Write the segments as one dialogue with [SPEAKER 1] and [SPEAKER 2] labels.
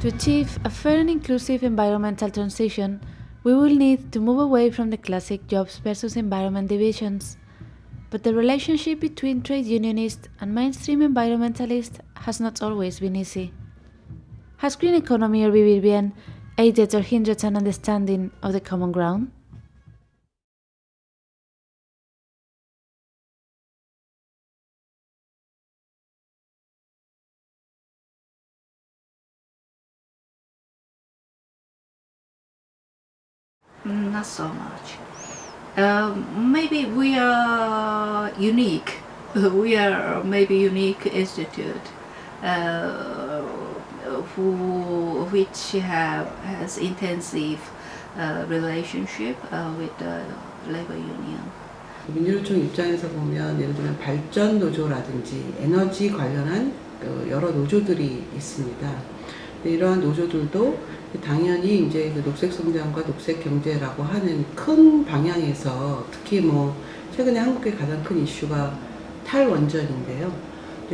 [SPEAKER 1] To achieve a fair and inclusive environmental transition, we will need to move away from the classic jobs versus environment divisions. But the relationship between trade unionists and mainstream environmentalists has not always been easy. Has green economy or Vivir Bien aided or hindered an understanding of the common ground?
[SPEAKER 2] Not so much. Maybe we are unique. We are maybe unique institute which has intensive relationship with the labor union.
[SPEAKER 3] 민주노총 입장에서 보면 예를 들면 발전 노조라든지 에너지 관련한 여러 노조들이 있습니다. 이러한 노조들도 당연히 이제 그 녹색 성장과 녹색 경제라고 하는 큰 방향에서 특히 뭐 최근에 한국의 가장 큰 이슈가 탈원전인데요.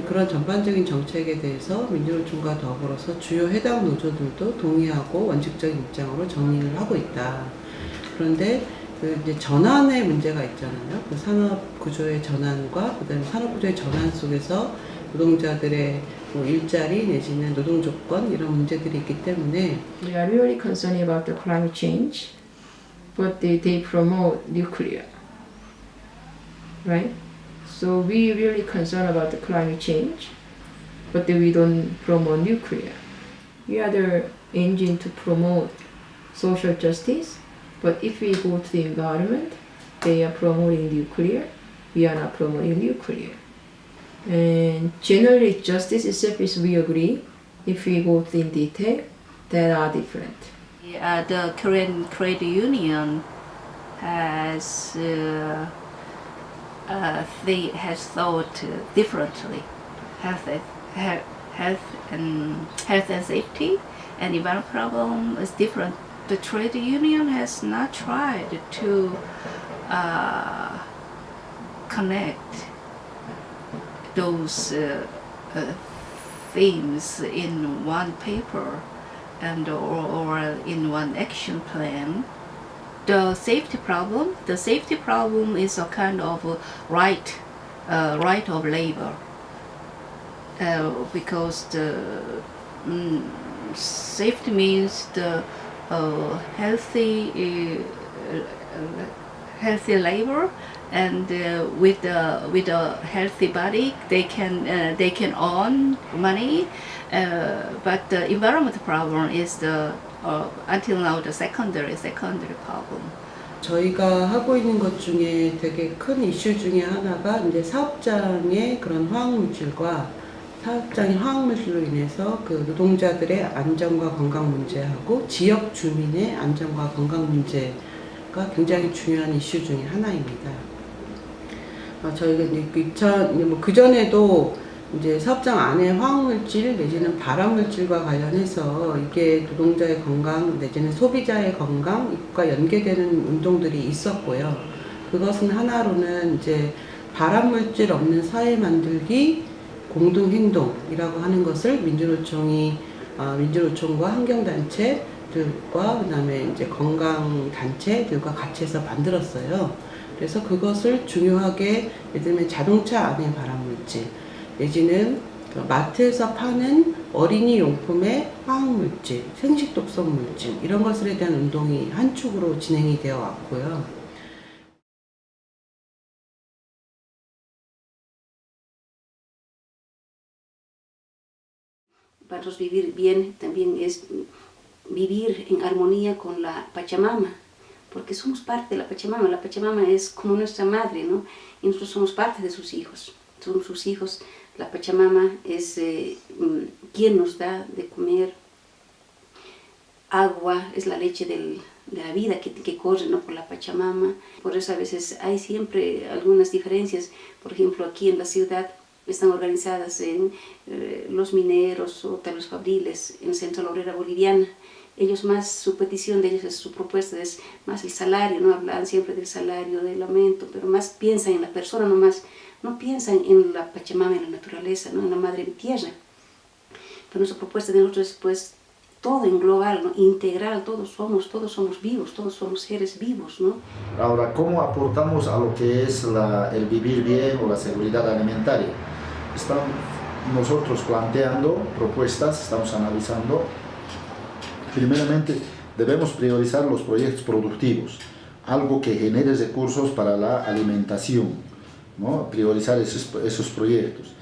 [SPEAKER 3] 그런 전반적인 정책에 대해서 민주노총과 더불어서 주요 해당 노조들도 동의하고 원칙적인 입장으로 정리를 하고 있다. 그런데 그 이제 전환의 문제가 있잖아요. 그 산업 구조의 전환과 그다음에 산업 구조의 전환 속에서 노동자들의 뭐 일자리 내지는 노동 조건 이런 문제들이 있기 때문에
[SPEAKER 4] We are really concerned about the climate change, but they promote nuclear, right? So we really concerned about the climate change, but we don't promote nuclear. We are the engine to promote social justice, but if we go to the environment, they are promoting nuclear. We are not promoting nuclear. And generally, justice itself is we agree. If we go in detail, they are different.
[SPEAKER 2] The current trade union has thought differently. Health and safety and environment problem is different. The trade union has not tried to connect those themes in one paper and or in one action plan. The safety problem is a kind of right of labor because the safety means the healthy labor, and with a healthy body they can earn money, but the environment problem is until now the secondary problem.
[SPEAKER 3] 저희가 하고 있는 것 중에 되게 큰 이슈 중에 하나가 이제 사업장의 그런 화학물질과 사업장의 화학물질로 인해서 그 노동자들의 안전과 건강 문제하고 지역 주민의 안전과 건강 문제가 굉장히 중요한 이슈 중에 하나입니다. 저희가 그 전에도 이제 사업장 안에 화학물질 내지는 발암물질과 관련해서 이게 노동자의 건강 내지는 소비자의 건강과 연계되는 운동들이 있었고요. 그것은 하나로는 이제 발암물질 없는 사회 만들기 공동행동이라고 하는 것을 민주노총과 환경단체들과 그다음에 이제 건강단체들과 같이 해서 만들었어요. 그래서 그것을 중요하게 예를 들면 자동차 안에 발암물질 내지는 마트에서 파는 어린이 용품의 화학물질, 생식독성 물질 이런 것들에 대한 운동이 한 축으로 진행이 되어 왔고요.
[SPEAKER 5] Para nosotros vivir bien también es vivir en armonía con la Pachamama, porque somos parte de la Pachamama. La Pachamama es como nuestra madre, ¿no? Y nosotros somos parte de sus hijos. Somos sus hijos. La Pachamama es quien nos da de comer. Agua es la leche de la vida que corre, ¿no? Por la Pachamama. Por eso a veces hay siempre algunas diferencias. Por ejemplo, aquí en la ciudad están organizadas en los mineros o tal vez fabriles en Central Obrera Boliviana. Ellos más, su petición de ellos, su propuesta es más el salario, no hablan siempre del salario, del aumento, pero más piensan en la persona, no piensan en la Pachamama, en la naturaleza, ¿no? En la madre tierra. Pero nuestra propuesta de nosotros es pues todo en global, ¿no? Integral, todos somos vivos, todos somos seres vivos, ¿no?
[SPEAKER 6] Ahora, ¿cómo aportamos a lo que es el vivir bien o la seguridad alimentaria? Estamos nosotros planteando propuestas, estamos analizando. Primeramente, debemos priorizar los proyectos productivos, algo que genere recursos para la alimentación, ¿no? Priorizar esos proyectos,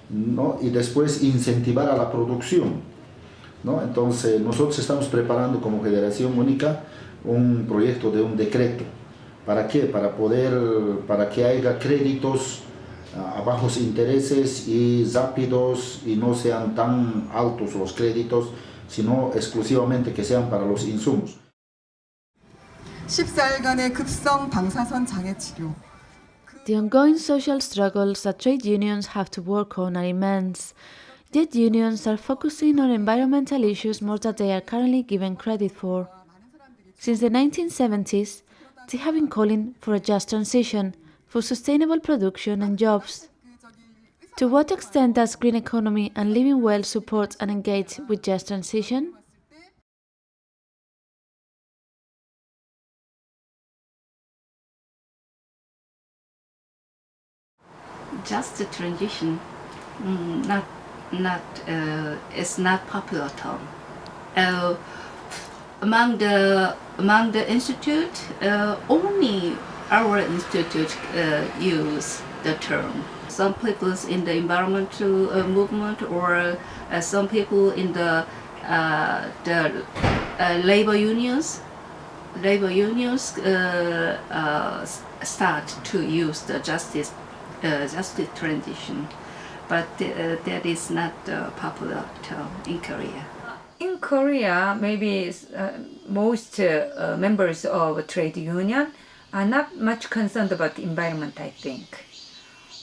[SPEAKER 6] ¿no? Y después incentivar a la producción, ¿no? Entonces, nosotros estamos preparando como Federación Única un proyecto de un decreto. ¿Para qué? Para que haya créditos a bajos intereses y rápidos y no sean tan altos los créditos, sino exclusivamente que sean para los insumos.
[SPEAKER 7] 14일간의 급성 방사선 장애 치료.
[SPEAKER 1] The ongoing social struggles that trade unions have to work on are immense, yet unions are focusing on environmental issues more than they are currently given credit for. Since the 1970s, they have been calling for a just transition, for sustainable production and jobs. To what extent does green economy and living well support and engage with just transition?
[SPEAKER 2] Just the transition, it's not popular term. Among the institute, only our institute use the term. Some people in the environmental movement, or some people in the labor unions start to use the justice transition, but that is not a popular term in Korea.
[SPEAKER 8] In Korea, maybe most members of trade union are not much concerned about the environment, I think.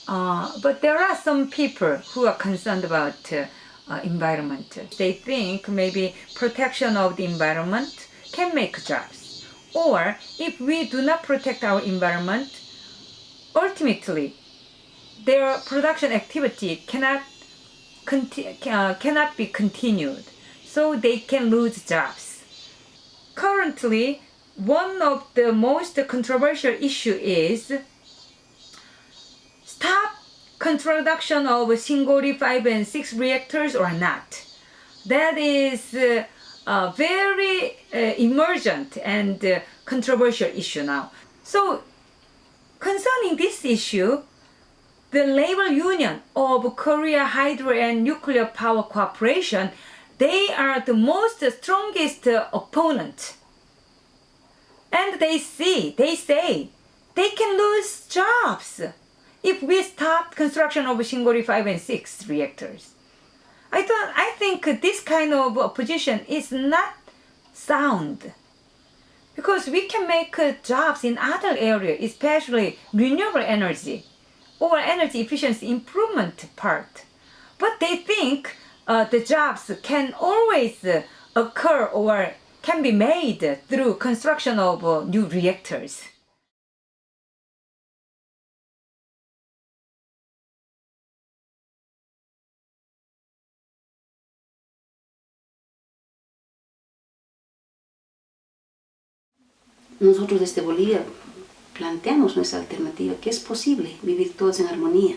[SPEAKER 8] But there are some people who are concerned about environment. They think maybe protection of the environment can make jobs. Or if we do not protect our environment, ultimately their production activity cannot be continued. So they can lose jobs. Currently, one of the most controversial issues is stop construction of single 5 and 6 reactors or not. That is a very emergent and controversial issue now. So concerning this issue, the labor union of Korea Hydro and Nuclear Power Corporation, they are the most strongest opponent. And they say they can lose jobs if we stop construction of single 5 and 6 reactors. I think this kind of opposition is not sound, because we can make jobs in other areas, especially renewable energy or energy efficiency improvement part. But they think the jobs can always occur or can be made through construction of new reactors.
[SPEAKER 5] Nosotros desde Bolivia planteamos nuestra alternativa, que es posible vivir todos en armonía.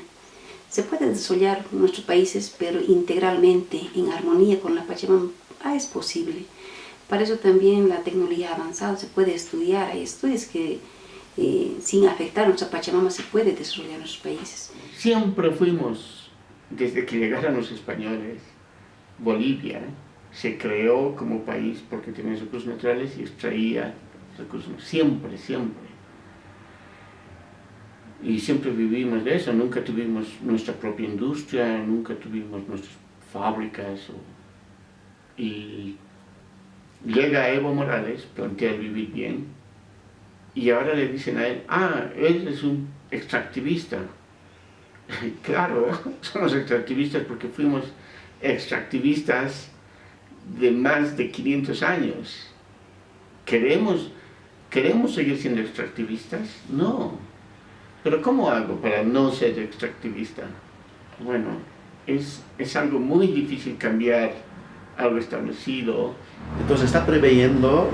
[SPEAKER 5] Se puede desarrollar nuestros países, pero integralmente, en armonía con la Pachamama, es posible. Para eso también la tecnología avanzada se puede estudiar. Hay estudios que sin afectar a nuestra Pachamama se puede desarrollar en nuestros países.
[SPEAKER 9] Siempre fuimos, desde que llegaron los españoles, Bolivia se creó como país porque tenía recursos naturales y extraía recursos, siempre. Y siempre vivimos de eso, nunca tuvimos nuestra propia industria, nunca tuvimos nuestras fábricas. Y llega Evo Morales, plantea el vivir bien, y ahora le dicen a él, él es un extractivista. Claro, somos extractivistas porque fuimos extractivistas de más de 500 años. ¿Queremos seguir siendo extractivistas? No. Pero ¿cómo hago para no ser extractivista? Bueno, es algo muy difícil cambiar algo establecido.
[SPEAKER 10] Entonces está preveyendo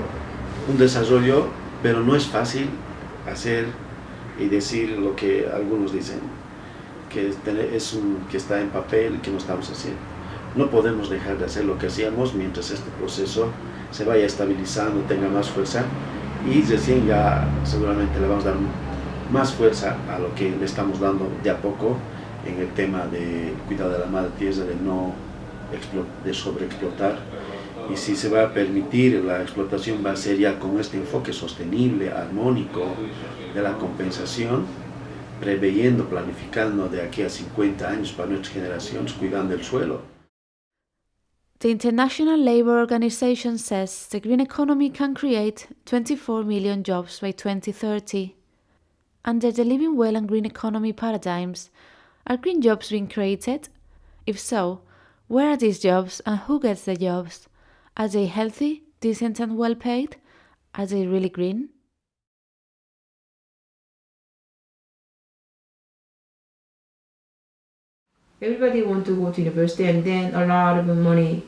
[SPEAKER 10] un desarrollo, pero no es fácil hacer y decir lo que algunos dicen, que está en papel y que no estamos haciendo. No podemos dejar de hacer lo que hacíamos mientras este proceso se vaya estabilizando, tenga más fuerza, y recién ya seguramente le vamos a dar más fuerza a lo que le estamos dando de a poco en el tema de cuidado de la madre tierra, de sobreexplotar. Y si se va a permitir la explotación, va a ser ya con este enfoque sostenible, armónico de la compensación, preveyendo, planificando de aquí a 50 años para nuestras generaciones, cuidando el suelo.
[SPEAKER 1] The International Labour Organization says the green economy can create 24 million jobs by 2030. Under the living well and green economy paradigms, are green jobs being created? If so, where are these jobs and who gets the jobs? Are they healthy, decent and well paid? Are they really green?
[SPEAKER 4] Everybody want to go to university, and then a lot of money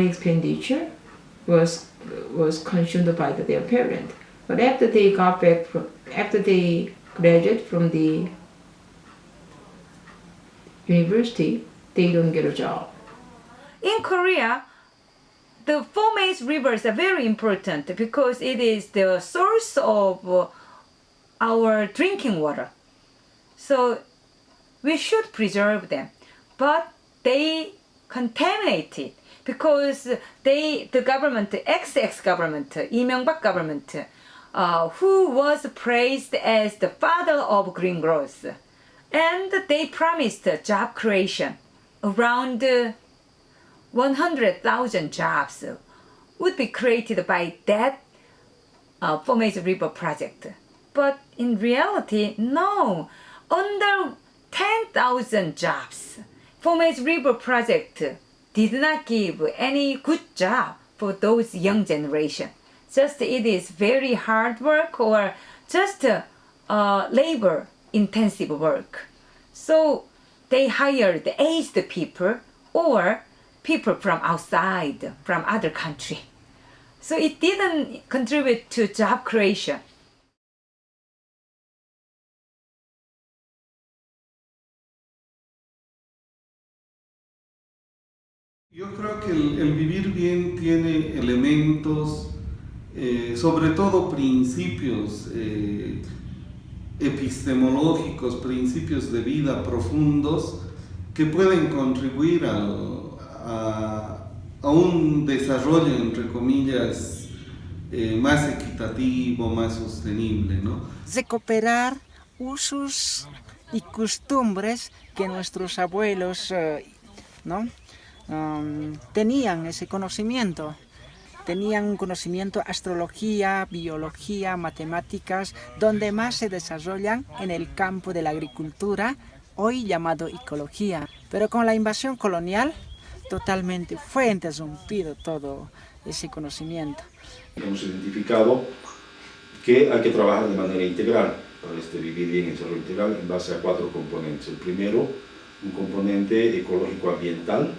[SPEAKER 4] expenditure was consumed by their parent. But after they graduate from the university, they don't get a job.
[SPEAKER 8] In Korea, the four-main rivers are very important because it is the source of our drinking water. So we should preserve them. But they contaminated because the government, ex-government, Lee Myung-bak government, who was praised as the father of green growth. And they promised job creation. Around 100,000 jobs would be created by that Four-Main River project. But in reality, no. Under 10,000 jobs. Four-Main River project did not give any good job for those young generation. Just it is very hard work or just labor intensive work. So they hired aged people or people from outside, from other country. So it didn't contribute to job creation.
[SPEAKER 11] Yo creo que el vivir bien tiene elementos, sobre todo principios epistemológicos, principios de vida profundos que pueden contribuir a un desarrollo, entre comillas, más equitativo, más sostenible, ¿no?
[SPEAKER 12] Recuperar usos y costumbres que nuestros abuelos tenían ese conocimiento. Tenían un conocimiento astrología, biología, matemáticas, donde más se desarrollan en el campo de la agricultura, hoy llamado ecología. Pero con la invasión colonial, totalmente fue interrumpido todo ese conocimiento.
[SPEAKER 13] Hemos identificado que hay que trabajar de manera integral para este vivir bien en desarrollo integral en base a 4 componentes. El primero, un componente ecológico-ambiental,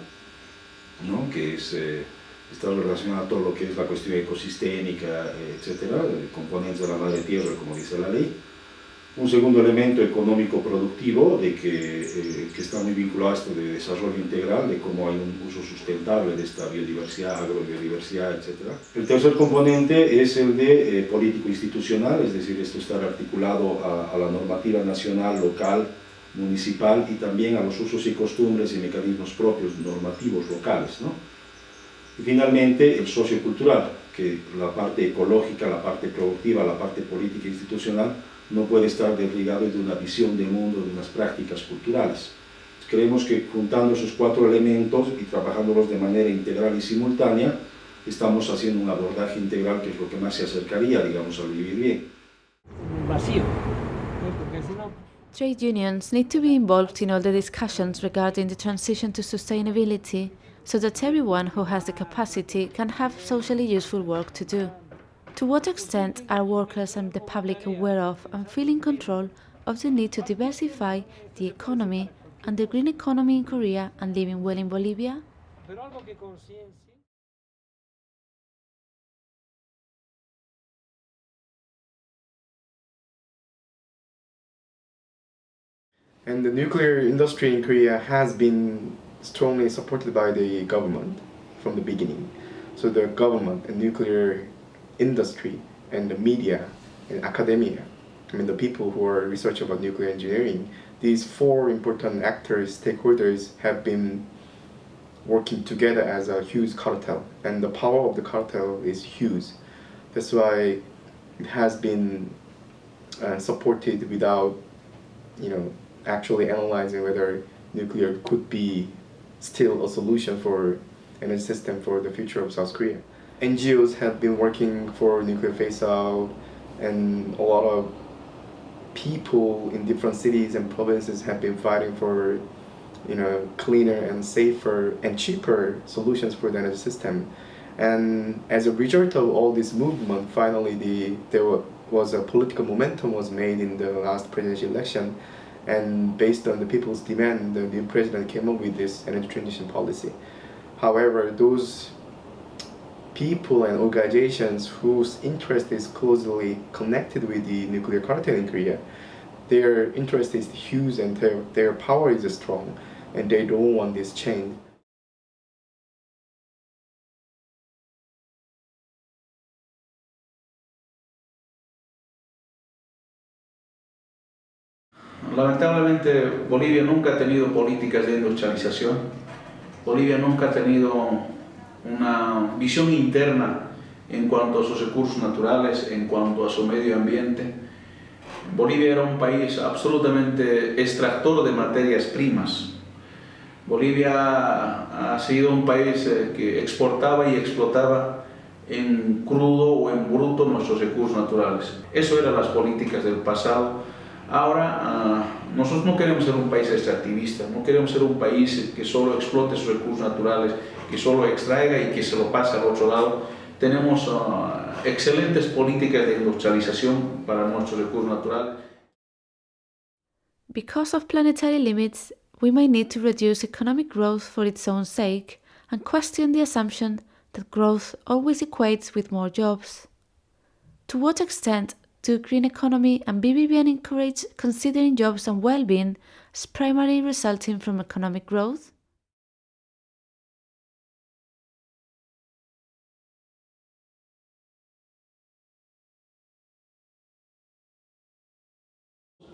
[SPEAKER 13] ¿no? Que está relacionado a todo lo que es la cuestión ecosistémica, etcétera, componentes de la madre tierra, como dice la ley. Un segundo elemento económico-productivo, de que está muy vinculado a esto de desarrollo integral, de cómo hay un uso sustentable de esta biodiversidad, agrobiodiversidad, etcétera. El tercer componente es el de político-institucional, es decir, esto está articulado a la normativa nacional, local, municipal y también a los usos y costumbres y mecanismos propios normativos locales, ¿no? Y finalmente el sociocultural, que la parte ecológica, la parte productiva, la parte política e institucional no puede estar desligado de una visión del mundo, de unas prácticas culturales. Creemos que juntando esos 4 elementos y trabajándolos de manera integral y simultánea, estamos haciendo un abordaje integral que es lo que más se acercaría, digamos, al vivir bien.
[SPEAKER 14] Vacío, porque si no
[SPEAKER 1] Trade unions need to be involved in all the discussions regarding the transition to sustainability so that everyone who has the capacity can have socially useful work to do. To what extent are workers and the public aware of and feel in control of the need to diversify the economy and the green economy in Korea and living well in Bolivia?
[SPEAKER 14] And the nuclear industry in Korea has been strongly supported by the government from the beginning. So the government and nuclear industry and the media and academia, the people who are research about nuclear engineering, these four important actors, stakeholders have been working together as a huge cartel. And the power of the cartel is huge. That's why it has been supported without, actually analyzing whether nuclear could be still a solution for energy system for the future of South Korea. NGOs have been working for nuclear phase out, and a lot of people in different cities and provinces have been fighting for cleaner and safer and cheaper solutions for the energy system. And as a result of all this movement, finally there was a political momentum was made in the last presidential election, and based on the people's demand, the new president came up with this energy transition policy. However, those people and organizations whose interest is closely connected with the nuclear cartel in Korea, their interest is huge and their power is strong, and they don't want this change.
[SPEAKER 15] Lamentablemente, Bolivia nunca ha tenido políticas de industrialización. Bolivia nunca ha tenido una visión interna en cuanto a sus recursos naturales, en cuanto a su medio ambiente. Bolivia era un país absolutamente extractor de materias primas. Bolivia ha sido un país que exportaba y explotaba en crudo o en bruto nuestros recursos naturales. Eso eran las políticas del pasado. Ahora, nosotros no queremos ser un país extractivista, no queremos ser un país que solo explote sus recursos naturales, que solo extraiga y que se lo pase al otro lado. Tenemos excelentes políticas de industrialización para nuestros recursos naturales.
[SPEAKER 1] Because of planetary limits, we may need to reduce economic growth for its own sake and question the assumption that growth always equates with more jobs. To what extent do green economy and Vivir Bien encourage considering jobs and well-being as primarily resulting from economic growth?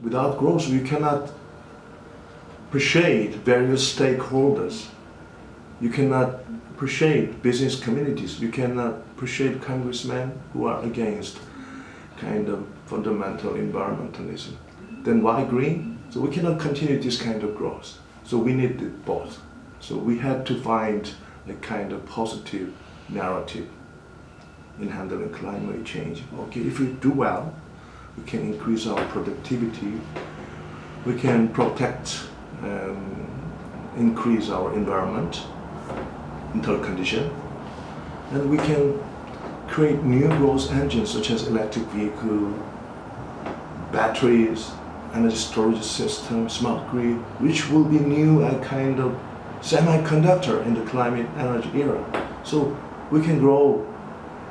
[SPEAKER 16] Without growth, we cannot appreciate various stakeholders. You cannot appreciate business communities. You cannot appreciate congressmen who are against kind of fundamental environmentalism. Then why green? So we cannot continue this kind of growth. So we need both. So we had to find a kind of positive narrative in handling climate change. Okay, if we do well, we can increase our productivity, we can protect and increase our environment, condition, and we can create new growth engines such as electric vehicle, batteries, energy storage system, smart grid, which will be new and kind of semiconductor in the climate energy era. So we can grow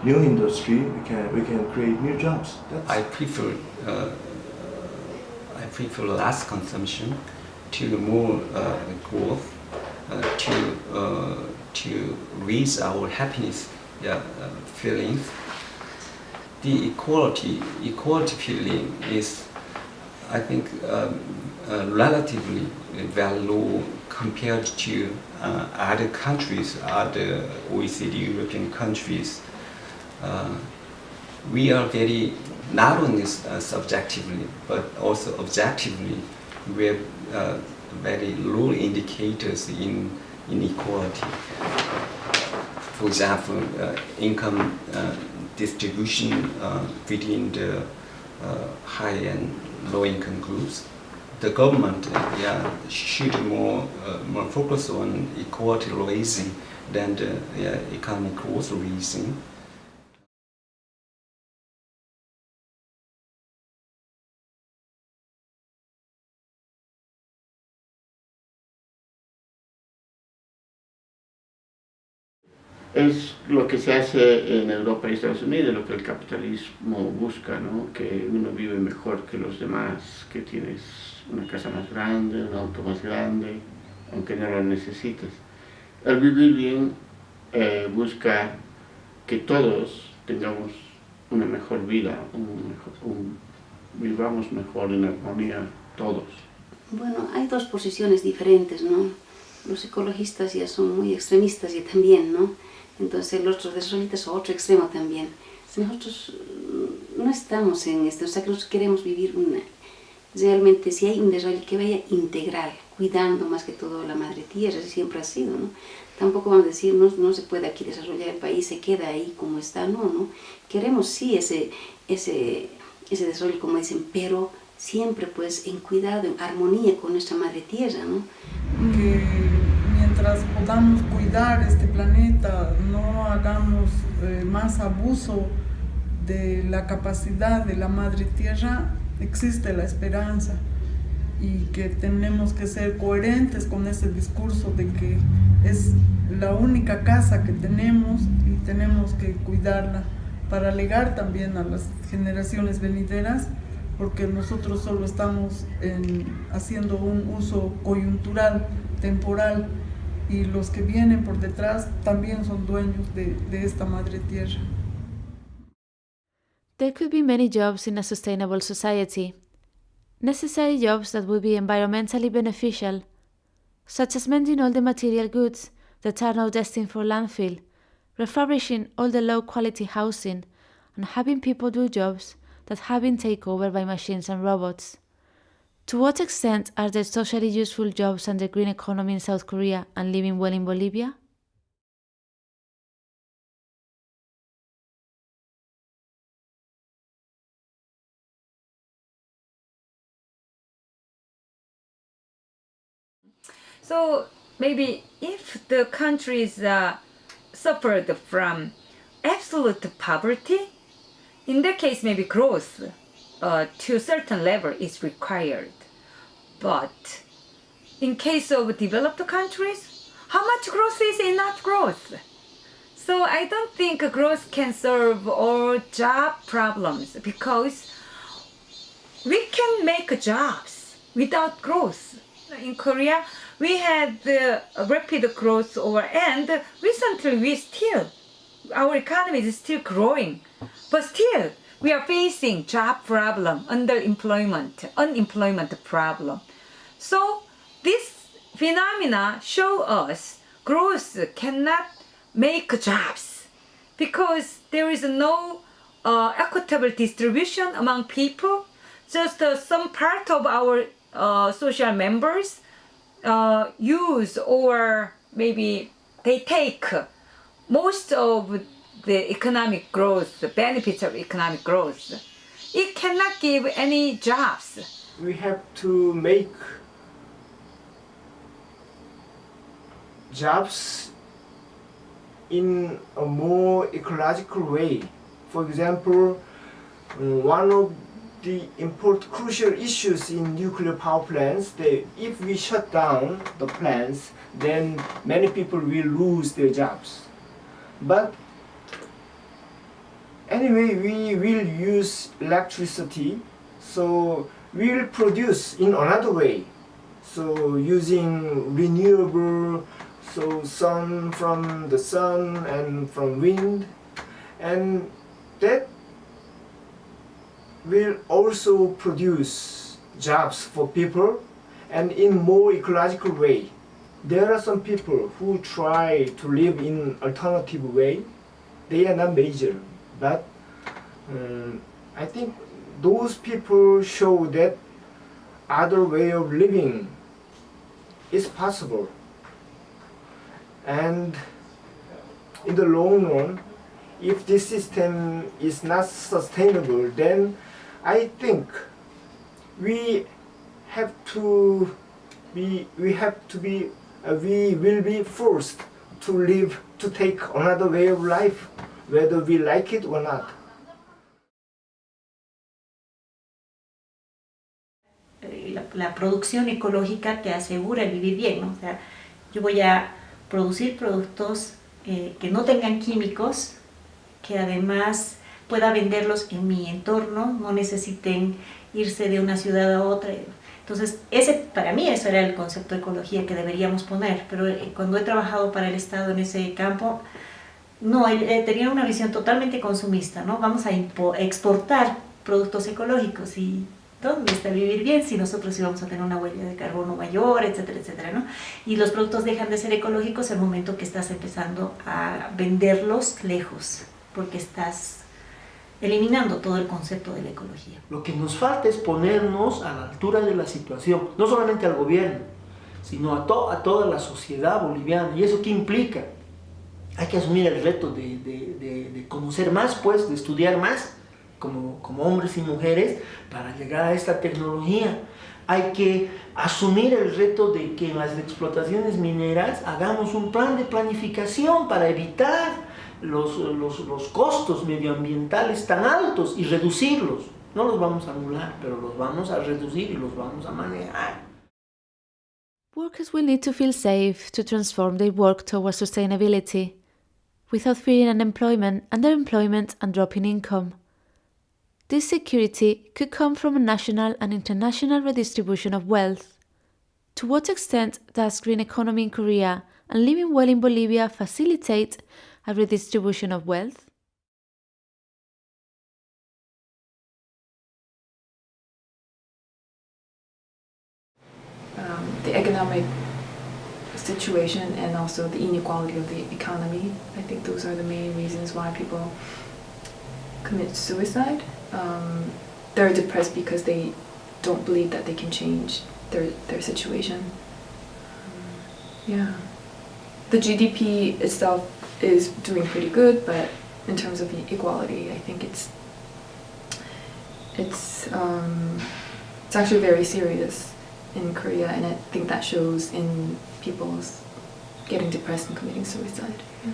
[SPEAKER 16] new industry, we can create new jobs.
[SPEAKER 17] I prefer less consumption to more growth, to raise our happiness feelings. The equality feeling is, I think, relatively very low compared to other countries, other OECD European countries. We are very, not only subjectively, but also objectively, we have very low indicators in inequality. For example, income distribution between the high and low income groups the government should more focus on equality raising than the economic growth raising.
[SPEAKER 9] Es lo que se hace en Europa y Estados Unidos, lo que el capitalismo busca, ¿no? Que uno vive mejor que los demás, que tienes una casa más grande, un auto más grande, aunque no lo necesites. El vivir bien busca que todos tengamos una mejor vida, vivamos mejor en armonía todos.
[SPEAKER 5] Bueno, hay dos posiciones diferentes, ¿no? Los ecologistas ya son muy extremistas ya también, ¿no? Entonces los otros desarrollistas son otro extremo también. Nosotros no estamos en esto, o sea que nosotros queremos vivir realmente, si hay un desarrollo que vaya integral, cuidando más que todo la madre tierra, así siempre ha sido, ¿no? Tampoco vamos a decir, no se puede aquí desarrollar el país, se queda ahí como está, no. Queremos sí ese desarrollo, como dicen, pero siempre pues en cuidado, en armonía con nuestra madre tierra, ¿no?
[SPEAKER 7] Que mientras podamos cuidar este planeta, no hagamos más abuso de la capacidad de la madre tierra, existe la esperanza, y que tenemos que ser coherentes con ese discurso de que es la única casa que tenemos y tenemos que cuidarla para legar también a las generaciones venideras, porque nosotros solo estamos haciendo un uso coyuntural, temporal, y los que vienen por detrás también son dueños de esta madre tierra.
[SPEAKER 1] There could be many jobs in a sustainable society. Necessary jobs that would be environmentally beneficial, such as mending all the material goods that are now destined for landfill, refurbishing all the low-quality housing, and having people do jobs that have been taken over by machines and robots. To what extent are there socially useful jobs and the green economy in South Korea and living well in Bolivia?
[SPEAKER 8] So maybe if the countries suffered from absolute poverty, in that case maybe growth to a certain level is required. But in case of developed countries, how much growth is enough growth? So I don't think growth can solve all job problems, because we can make jobs without growth. In Korea, we had rapid growth and recently our economy is still growing, but still we are facing job problem, unemployment problem. So this phenomena show us growth cannot make jobs, because there is no equitable distribution among people. Just some part of our social members use, or maybe they take most of the economic growth, the benefits of economic growth. It cannot give any jobs.
[SPEAKER 18] We have to make jobs in a more ecological way. For example, one of the important crucial issues in nuclear power plants, that if we shut down the plants, then many people will lose their jobs. But anyway, we will use electricity, so we will produce in another way. So using renewable, so sun from the sun and from wind, and that will also produce jobs for people and in more ecological way. There are some people who try to live in alternative way. They are not major, but I think those people show that other way of living is possible. And in the long run, if this system is not sustainable, then I think we will be forced to take another way of life, whether we like it or not.
[SPEAKER 19] La producción ecológica te asegura el vivir bien, ¿no? O sea, yo voy a producir productos que no tengan químicos, que además pueda venderlos en mi entorno, no necesiten irse de una ciudad a otra. Entonces, para mí eso era el concepto de ecología que deberíamos poner, pero cuando he trabajado para el Estado en ese campo, no, tenía una visión totalmente consumista, ¿no? Vamos a exportar productos ecológicos y ¿dónde está el vivir bien si nosotros íbamos a tener una huella de carbono mayor, etcétera, etcétera, ¿no? Y los productos dejan de ser ecológicos el momento que estás empezando a venderlos lejos, porque estás eliminando todo el concepto de la ecología.
[SPEAKER 20] Lo que nos falta es ponernos a la altura de la situación, no solamente al gobierno, sino a toda la sociedad boliviana. ¿Y eso qué implica? Hay que asumir el reto de conocer más, pues, de estudiar más, como hombres y mujeres, para llegar a esta tecnología. Hay que asumir el reto de que en las explotaciones mineras hagamos un plan de planificación para evitar los costos medioambientales tan altos y reducirlos. No los vamos a anular, pero los vamos a reducir y los vamos a manejar.
[SPEAKER 1] Workers will need to feel safe to transform their work towards sustainability, without fearing unemployment, underemployment and drop in income. This security could come from a national and international redistribution of wealth. To what extent does green economy in Korea and living well in Bolivia facilitate a redistribution of wealth?
[SPEAKER 21] The economic situation and also the inequality of the economy. I think those are the main reasons why people commit suicide. They're depressed because they don't believe that they can change their situation. Yeah. The GDP itself is doing pretty good, but in terms of equality, I think it's actually very serious in Korea, and I think that shows in people's getting depressed and committing suicide. Yeah.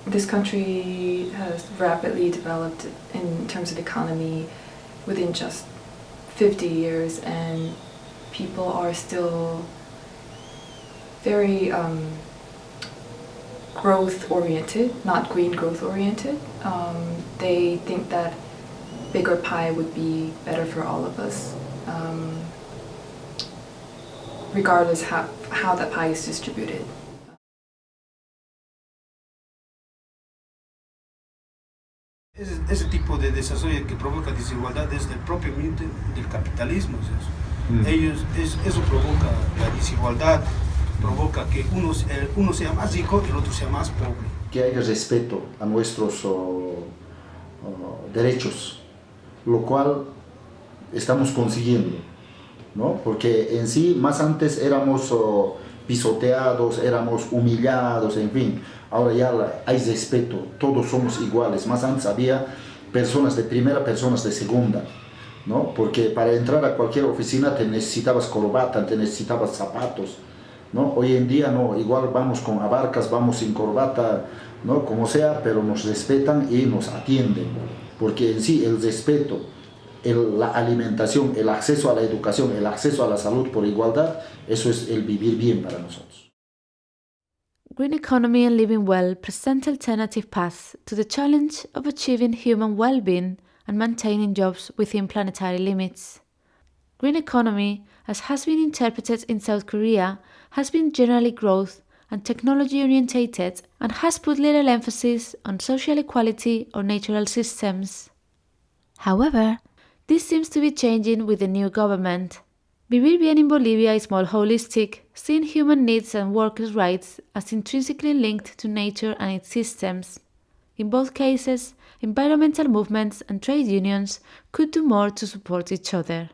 [SPEAKER 21] This country has rapidly developed in terms of economy within just 50 years, and people are still very growth-oriented, not green growth-oriented. They think that bigger pie would be better for all of us, regardless how that pie is distributed.
[SPEAKER 22] Ese tipo de desarrollo que provoca desigualdad es del propio ambiente del capitalismo. Eso provoca la desigualdad, provoca que uno sea más rico y el otro sea más pobre.
[SPEAKER 6] Que haya respeto a nuestros derechos, lo cual estamos consiguiendo, ¿no? Porque en sí, más antes éramos pisoteados, éramos humillados, en fin. Ahora ya hay respeto, todos somos iguales. Más antes había personas de primera, personas de segunda, ¿no? Porque para entrar a cualquier oficina te necesitabas corbata, te necesitabas zapatos, ¿no? Hoy en día no, igual vamos con abarcas, vamos sin corbata, ¿no? Como sea, pero nos respetan y nos atienden. Porque en sí el respeto, la alimentación, el acceso a la educación, el acceso a la salud por igualdad, eso es el vivir bien para nosotros.
[SPEAKER 1] Green economy and living well present alternative paths to the challenge of achieving human well-being and maintaining jobs within planetary limits. Green economy, as has been interpreted in South Korea, has been generally growth and technology-orientated and has put little emphasis on social equality or natural systems. However, this seems to be changing with the new government. Vivir Bien in Bolivia is more holistic, seeing human needs and workers' rights as intrinsically linked to nature and its systems. In both cases, environmental movements and trade unions could do more to support each other.